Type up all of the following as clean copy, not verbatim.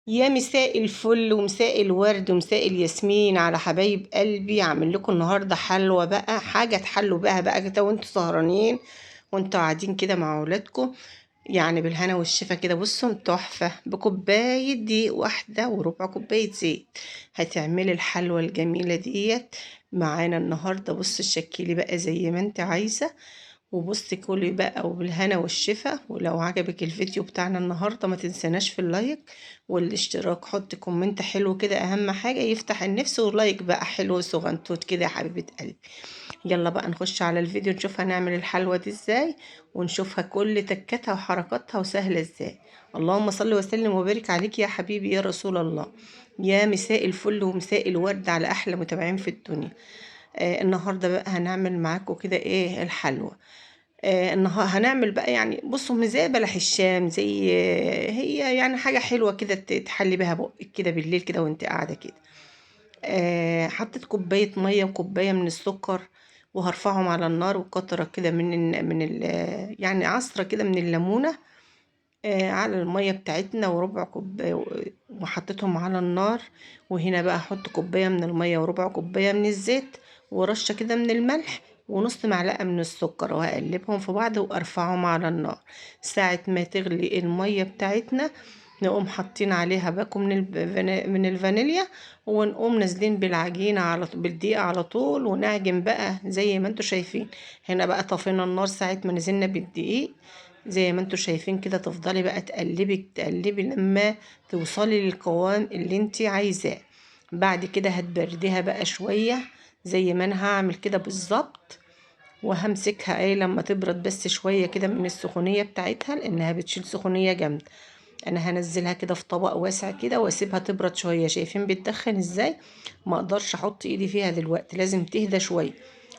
يا مساء الفل ومساء الورد ومساء الياسمين على حبايب قلبي. عامل لكم النهارده حلوه بقى، حاجه تحلوا بقى كده وانتوا سهرانين وانتوا قاعدين كده مع اولادكم، يعني بالهنا والشفا كده. بصوا تحفه، بكوبايه دقيق واحده وربع كوبايه زيت هتعملي الحلوه الجميله ديت معانا النهارده. بصوا شكلي بقى زي ما انت عايزه، وبصي كلي بقى وبالهنا والشفا. ولو عجبك الفيديو بتاعنا النهاردة ما تنسناش في اللايك والاشتراك، حط كومنت حلو كده، اهم حاجة يفتح النفس، ولايك بقى حلو صغنطوط كده يا حبيبة قلبي. يلا بقى نخش على الفيديو نشوف هنعمل الحلوة دي ازاي، ونشوفها كل تكتها وحركاتها وسهلة ازاي. اللهم صل وسلم وبارك عليك يا حبيبي يا رسول الله. يا مساء الفل ومساء الورد على احلى متابعين في الدنيا. النهارده بقى هنعمل معاكم كده ايه الحلوة. هنعمل بقى، يعني بصوا مش زي بلح الشام، زي هي يعني حاجة حلوة كده تحلي بيها بقك كده بالليل كده وانت قاعدة كده. حطيت كوباية مية وكوباية من السكر، وهرفعهم على النار، وقطرة كده يعني عصرة كده من الليمونة على المية بتاعتنا، وربع كوباية وحطيتهم على النار. وهنا بقى احط كوباية من المية وربع كوباية من الزيت ورشة كده من الملح ونص معلقة من السكر، وهقلبهم في بعض وارفعهم على النار. ساعة ما تغلي المية بتاعتنا نقوم حاطين عليها باكو من الفانيليا، ونقوم نازلين بالعجينة على بالدقيق على طول، ونعجن بقى زي ما انتوا شايفين. هنا بقى طفينا النار ساعة ما نزلنا بالدقيق، زي ما انتوا شايفين كده. تفضلي بقى تقلبي لما توصلي للقوام اللي انتي عايزاه. بعد كده هتبرديها بقى شوية زي ما انا هعمل كده بالظبط، وهمسكها ايه لما تبرد بس شوية كده من السخونية بتاعتها، لانها بتشيل سخونية جامدة. انا هنزلها كده في طبق واسع كده واسيبها تبرد شوية. شايفين بتدخن ازاي؟ ما اقدرش احط ايدي فيها دلوقتي، لازم تهدى شوية.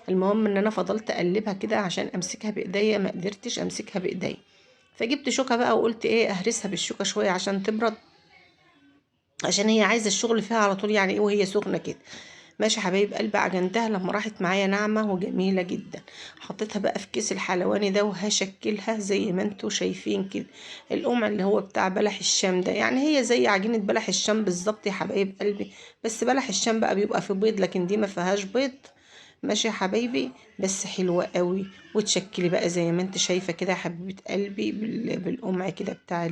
المهم ان انا فضلت اقلبها كده عشان امسكها بايديا، ما قدرتش امسكها بايديا، فجبت شوكة بقى وقلت ايه اهرسها بالشوكة شوية عشان تبرد، عشان هي عايزة الشغل فيها على طول يعني ايه وهي سخنة كده. ماشي حبايب قلبي، عجنتها لما راحت معايا ناعمة وجميلة جدا. حطيتها بقى في كيس الحلواني ده، وهشكلها زي ما انتوا شايفين كده. القمع اللي هو بتاع بلح الشام ده، يعني هي زي عجينة بلح الشام بالظبط يا حبايب قلبي، بس بلح الشام بقى بيبقى في بيض، لكن دي ما فيهاش بيض. ماشي يا حبايبي، بس حلوة قوي. وتشكلي بقى زي ما انت شايفة كده يا حبيبة قلبي بالقمع كده بتاع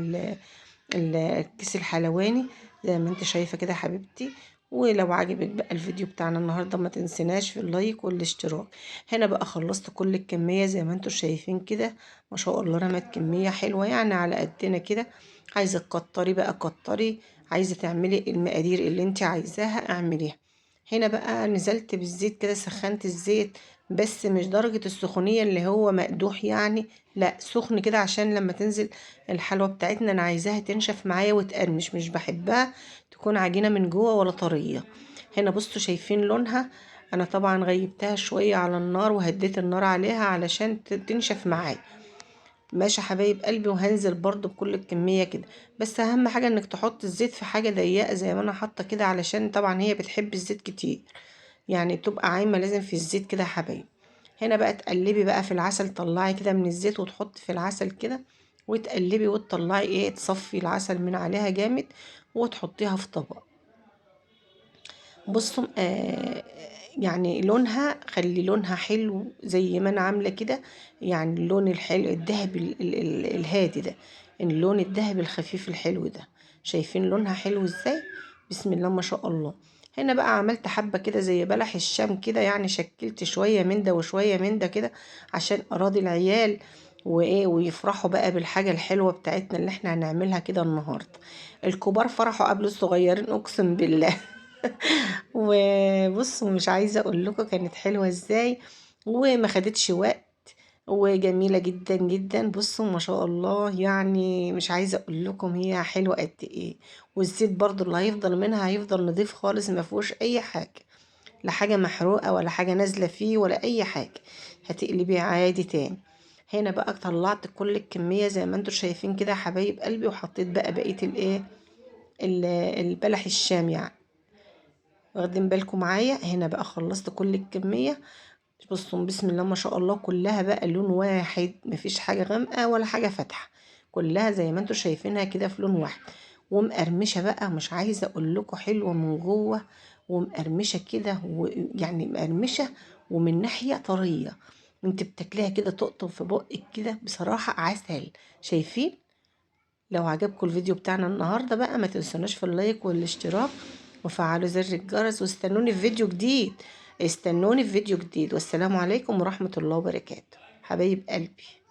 الكيس الحلواني، زي ما انت شايفة كده يا حبيبتي. ولو عجبك بقى الفيديو بتاعنا النهاردة ما تنسيناش في اللايك والاشتراك. هنا بقى خلصت كل الكمية زي ما انتوا شايفين كده. ما شاء الله رمت كمية حلوة يعني على قدنا كده. عايزة تكتري بقى كتري، عايزة تعملي المقادير اللي انت عايزاها اعمليها. هنا بقى نزلت بالزيت كده، سخنت الزيت بس مش درجة السخونية اللي هو مقدوح يعني، لا سخن كده، عشان لما تنزل الحلوة بتاعتنا انا عايزاها تنشف معايا وتقرمش، مش بحبها تكون عجينة من جوه ولا طرية. هنا بصوا شايفين لونها. انا طبعا غيبتها شوية على النار وهديت النار عليها علشان تنشف معايا. ماشي حبايب قلبي، وهنزل برضو بكل الكمية كده. بس اهم حاجة انك تحط الزيت في حاجة ضيقة زي ما انا حاطة كده، علشان طبعا هي بتحب الزيت كتير، يعني تبقى عايمة لازم في الزيت كده يا حبايب. هنا بقى تقلبي بقى في العسل، طلعي كده من الزيت وتحطي في العسل كده، وتقلبي وتطلعي ايه، تصفي العسل من عليها جامد وتحطيها في طبق. بصوا يعني لونها، خلي لونها حلو زي ما انا عامله كده، يعني اللون الحلو الذهبي الهادي ده، اللون الذهبي الخفيف الحلو ده. شايفين لونها حلو ازاي؟ بسم الله ما شاء الله. هنا بقى عملت حبه كده زي بلح الشام كده، يعني شكلت شويه من ده وشويه من ده كده عشان اراضي العيال وايه، ويفرحوا بقى بالحاجه الحلوه بتاعتنا اللي احنا هنعملها كده النهارده. الكبار فرحوا قبل الصغيرين اقسم بالله. وبصوا مش عايزة اقول لكم كانت حلوة ازاي، وما خدتش وقت، وجميلة جدا جدا. بصوا ما شاء الله، يعني مش عايزة اقول لكم هي حلوة قد ايه. والزيت برضو اللي هيفضل منها هيفضل نضيف خالص، ما فيهوش اي حاجة، لا حاجة محروقة ولا حاجة نازلة فيه ولا اي حاجة. هتقلبيه عادي تاني. هنا بقى طلعت كل الكمية زي ما انتوا شايفين كده يا حبايب قلبي، وحطيت بقى بقية الايه، البلح الشام يعني. واخدين بالكم معايا؟ هنا بقى خلصت كل الكمية. بصوا بسم الله ما شاء الله، كلها بقى لون واحد، مفيش حاجة غامقة ولا حاجة فاتحة، كلها زي ما انتوا شايفينها كده في لون واحد. ومقرمشه بقى، مش عايزه اقول لكم حلوه من جوه ومقرمشه كده، ويعني مقرمشه ومن ناحيه طريه، انت بتاكليها كده تقطم في بقك كده، بصراحه عسل. شايفين؟ لو عجبكم الفيديو بتاعنا النهارده بقى ما تنسوناش في اللايك والاشتراك وفعلوا زر الجرس، واستنوني في فيديو جديد. استنوني في فيديو جديد، والسلام عليكم ورحمة الله وبركاته حبايب قلبي.